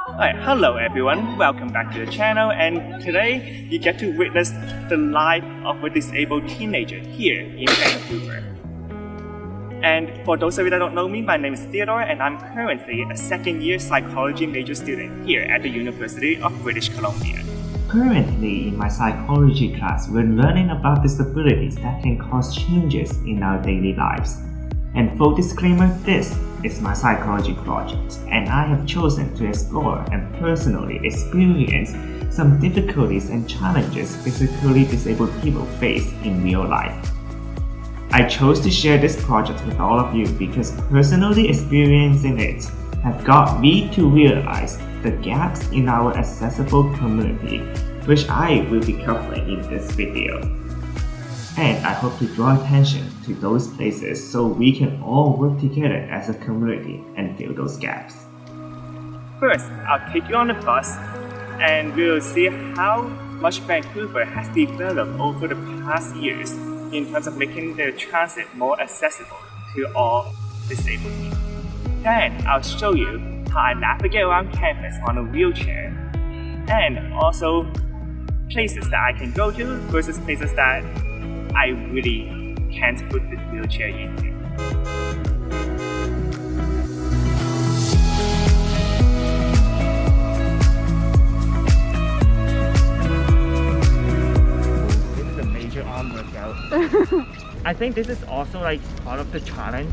Alright, hello everyone, welcome back to the channel, and today you get to witness the life of a disabled teenager here in Vancouver. And for those of you that don't know me, my name is Theodore and I'm currently a second year psychology major student here at the University of British Columbia. Currently, in my psychology class, we're learning about disabilities that can cause changes in our daily lives. And full disclaimer, this is my psychology project, and I have chosen to explore and personally experience some difficulties and challenges physically disabled people face in real life. I chose to share this project with all of you because personally experiencing it have got me to realize the gaps in our accessible community, which I will be covering in this video. And I hope to draw attention to those places so we can all work together as a community and fill those gaps. First, I'll take you on a bus and we'll see how much Vancouver has developed over the past years in terms of making the transit more accessible to all disabled people. Then I'll show you how I navigate around campus on a wheelchair, and also places that I can go to versus places that I really can't put the wheelchair into. This is a major arm workout. I think this is also like part of the challenge.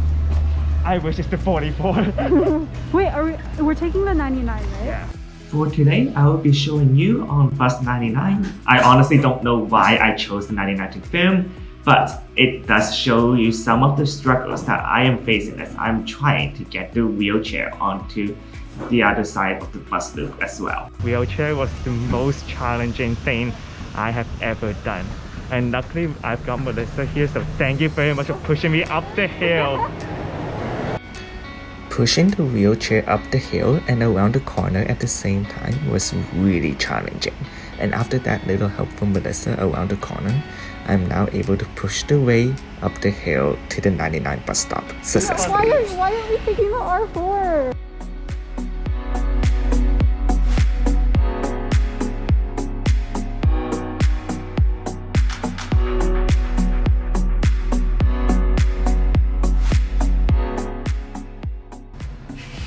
I wish it's the 44. Wait, we're taking the 99, right? Yeah. For today, I will be showing you on bus 99. I honestly don't know why I chose the 99 to film, but it does show you some of the struggles that I am facing as I'm trying to get the wheelchair onto the other side of the bus loop as well. Wheelchair was the most challenging thing I have ever done. And luckily, I've got Melissa here, so thank you very much for pushing me up the hill. Pushing the wheelchair up the hill and around the corner at the same time was really challenging. And after that little help from Melissa around the corner, I'm now able to push the way up the hill to the 99 bus stop successfully. Why are we taking the R4?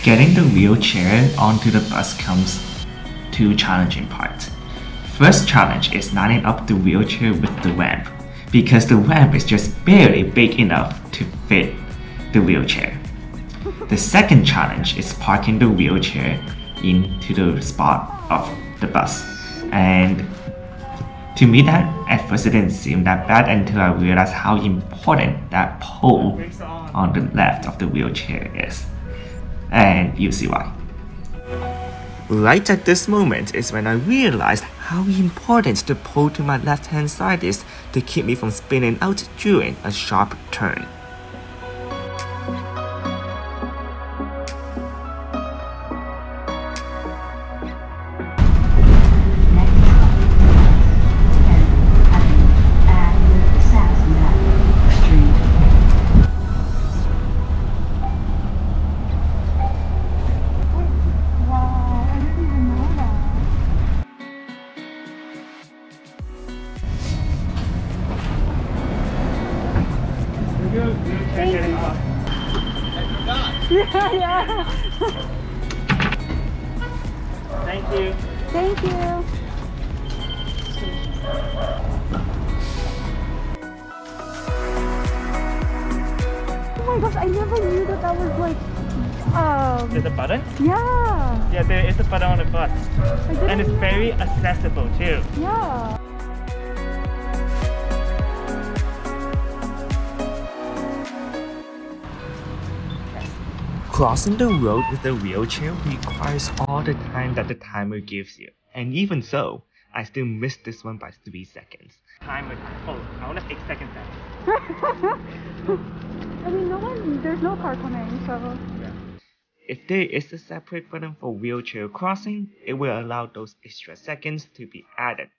Getting the wheelchair onto the bus comes two challenging parts. First challenge is lining up the wheelchair with the ramp, because the ramp is just barely big enough to fit the wheelchair. The second challenge is parking the wheelchair into the spot of the bus. And to me, that at first it didn't seem that bad until I realized how important that pole on the left of the wheelchair is. And you see why. Right at this moment is when I realized how important the pole to my left hand side is to keep me from spinning out during a sharp turn. Yeah. Thank you. Thank you. Oh my gosh, I never knew that was like, There's a button? yeah. Yeah, there is a button on the bus. I didn't And it's know. very accessible too. Yeah. Crossing the road with a wheelchair requires all the time that the timer gives you. And even so, I still missed this one by 3 seconds. Timer. Oh, I want to 8 seconds then. I mean, there's no car coming, so. If there is a separate button for wheelchair crossing, it will allow those extra seconds to be added.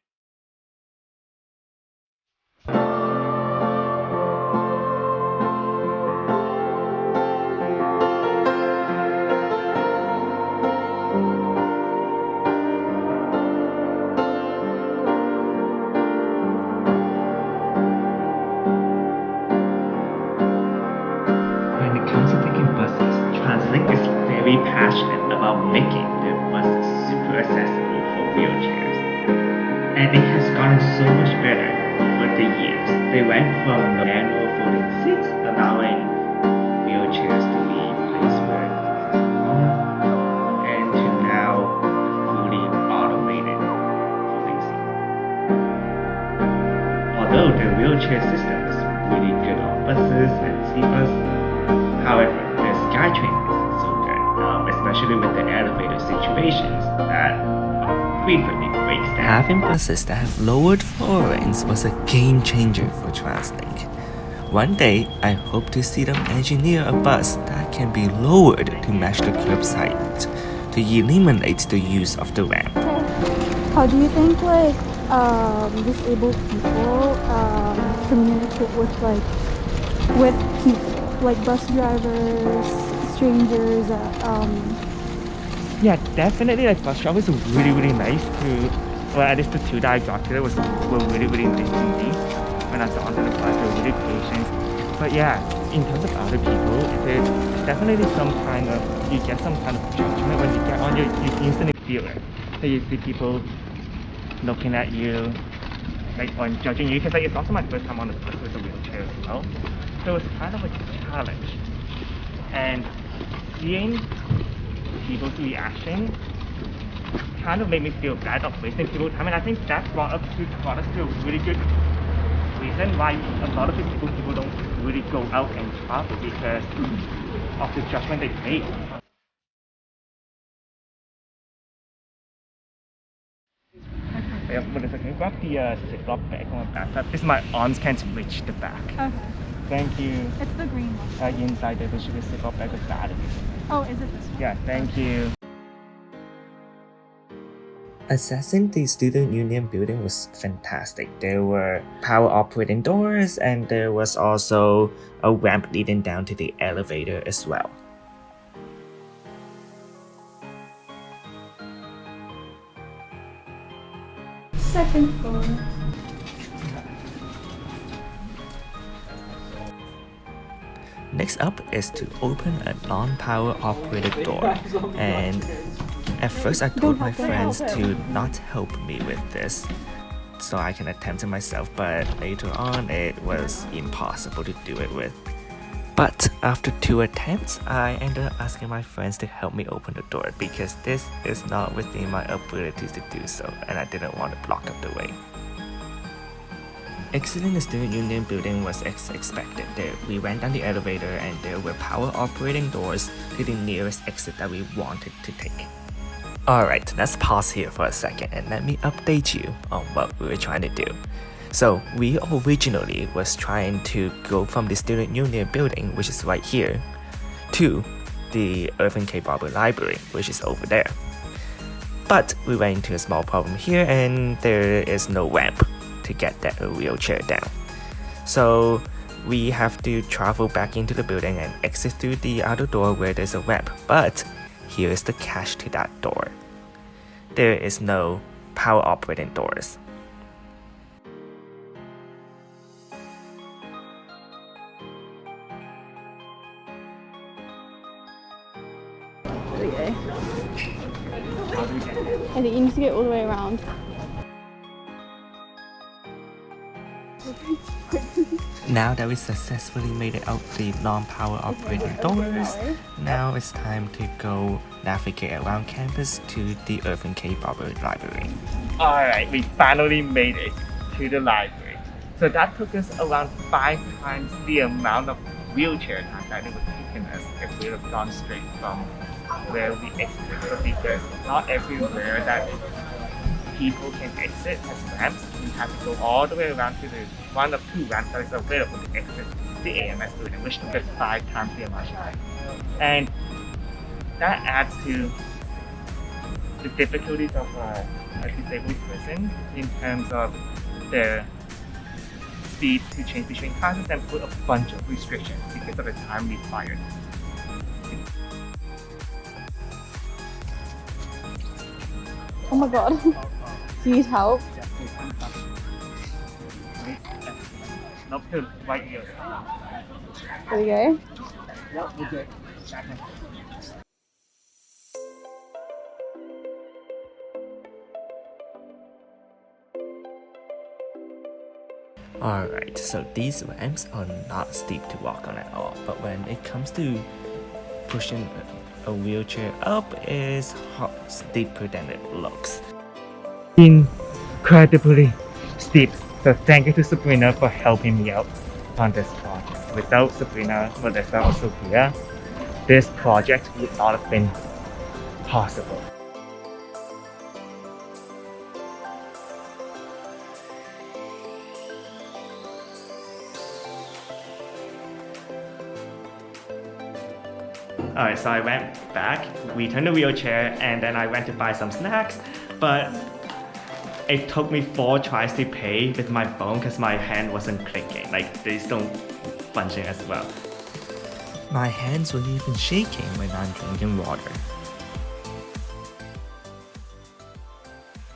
making the bus super accessible for wheelchairs. And it has gotten so much better over the years. They went from manual folding seats, allowing wheelchairs to be placed where they want, and to now fully automated folding seats. Although the wheelchair system is really good on buses and seabus, however, the skytrain isn't so good, especially with the elevator situations that frequently breaks down. Having buses that have lowered floor rings was a game changer for TRANSLINK. One day, I hope to see them engineer a bus that can be lowered to match the curbside to eliminate the use of the ramp. How do you think disabled people communicate with people, like bus drivers, strangers? Yeah, definitely. Like bus drivers were really nice to, well, at least the two that I got to were really nice to me. When I was on the bus, they were really patient. But yeah, in terms of other people, there's definitely some kind of, you get some kind of judgment when you get on. You instantly feel it. So you see people looking at you, like, or judging you, because like, it's also my first time on the bus with a wheelchair as well. So it's kind of like a challenge. And seeing people's reaction kind of made me feel bad of wasting people's time, and I think that brought us to a really good reason why a lot of people don't really go out and travel, because of the judgment they face. Yeah, Melissa, can you grab the ziploc bag on the back? This my arms can't reach the back. Okay. Thank you. It's the green one. Inside there should be a ziploc bag with batteries. Oh, is it this one? Yeah, thank you. Accessing the student union building was fantastic. There were power operating doors, and there was also a ramp leading down to the elevator as well. Second floor. Next up is to open a non-power operated door, and at first I told my friends to not help me with this so I can attempt it myself, but later on it was impossible to do it with. But after 2 attempts, I ended up asking my friends to help me open the door because this is not within my abilities to do so, and I didn't want to block up the way. Exiting the student union building was as expected. We went down the elevator and there were power operating doors to the nearest exit that we wanted to take. Alright, let's pause here for a second and let me update you on what we were trying to do. So we originally was trying to go from the student union building, which is right here, to the Irving K. Barber Library, which is over there. But we ran into a small problem here and there is no ramp to get that wheelchair down. So we have to travel back into the building and exit through the other door where there's a ramp. But here is the catch to that door. There is no power operating doors. Okay. I think you need to get all the way around. Now that we successfully made it out the non-power operating doors, now it's time to go navigate around campus to the Irving K. Barber Library. Alright, we finally made it to the library. So that took us around 5 times the amount of wheelchair time that it would have taken us if we would have gone straight from where we exited. So because not everywhere that people can exit has ramps, we have to go all the way around to the one of 2 ramps that is available to exit the AMS building, which took us 5 times the amount of time. And that adds to the difficulties of a disabled person in terms of their speed to change between classes and put a bunch of restrictions because of the time required. Oh my god. Do you need help? Nope, to right here. There we go. Alright, so these ramps are not steep to walk on at all, but when it comes to pushing a wheelchair up, it's steeper than it looks. Incredibly steep. So thank you to Sabrina for helping me out on this project. Without Sabrina, Melissa, or Sophia, this project would not have been possible. Alright, so I went back, returned the wheelchair, and then I went to buy some snacks, but it took me 4 tries to pay with my phone because my hand wasn't clicking, like these don't function as well. My hands were even shaking when I'm drinking water.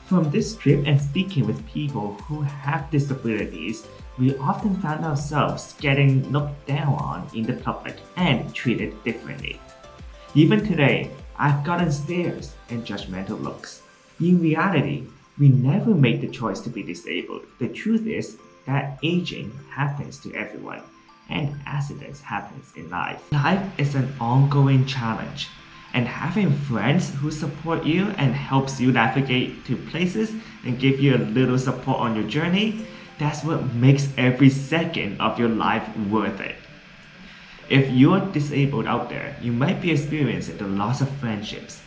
From this trip and speaking with people who have disabilities, we often found ourselves getting looked down on in the public and treated differently. Even today, I've gotten stares and judgmental looks. In reality, we never made the choice to be disabled. The truth is that aging happens to everyone, and accidents happen in life. Life is an ongoing challenge, and having friends who support you and helps you navigate to places and give you a little support on your journey, that's what makes every second of your life worth it. If you're disabled out there, you might be experiencing the loss of friendships,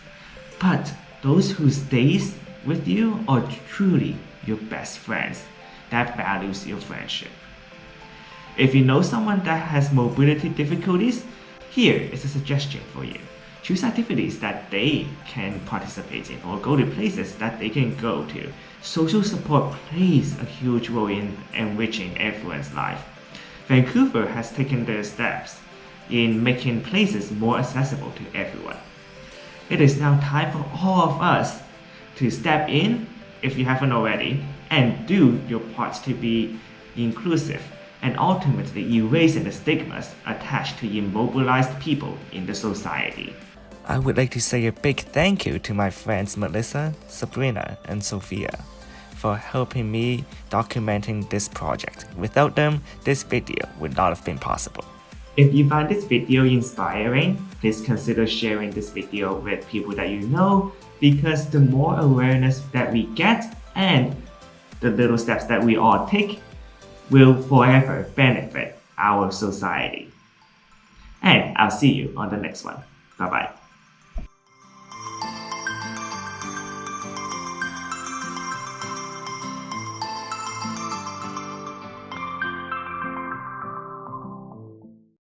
but those who stays with you are truly your best friends that values your friendship. If you know someone that has mobility difficulties, here is a suggestion for you. Choose activities that they can participate in or go to places that they can go to. Social support plays a huge role in enriching everyone's life. Vancouver has taken their steps in making places more accessible to everyone. It is now time for all of us to step in, if you haven't already, and do your part to be inclusive and ultimately erasing the stigmas attached to immobilized people in the society. I would like to say a big thank you to my friends Melissa, Sabrina, and Sophia for helping me documenting this project. Without them, this video would not have been possible. If you find this video inspiring, please consider sharing this video with people that you know, because the more awareness that we get and the little steps that we all take will forever benefit our society. And I'll see you on the next one. Bye bye.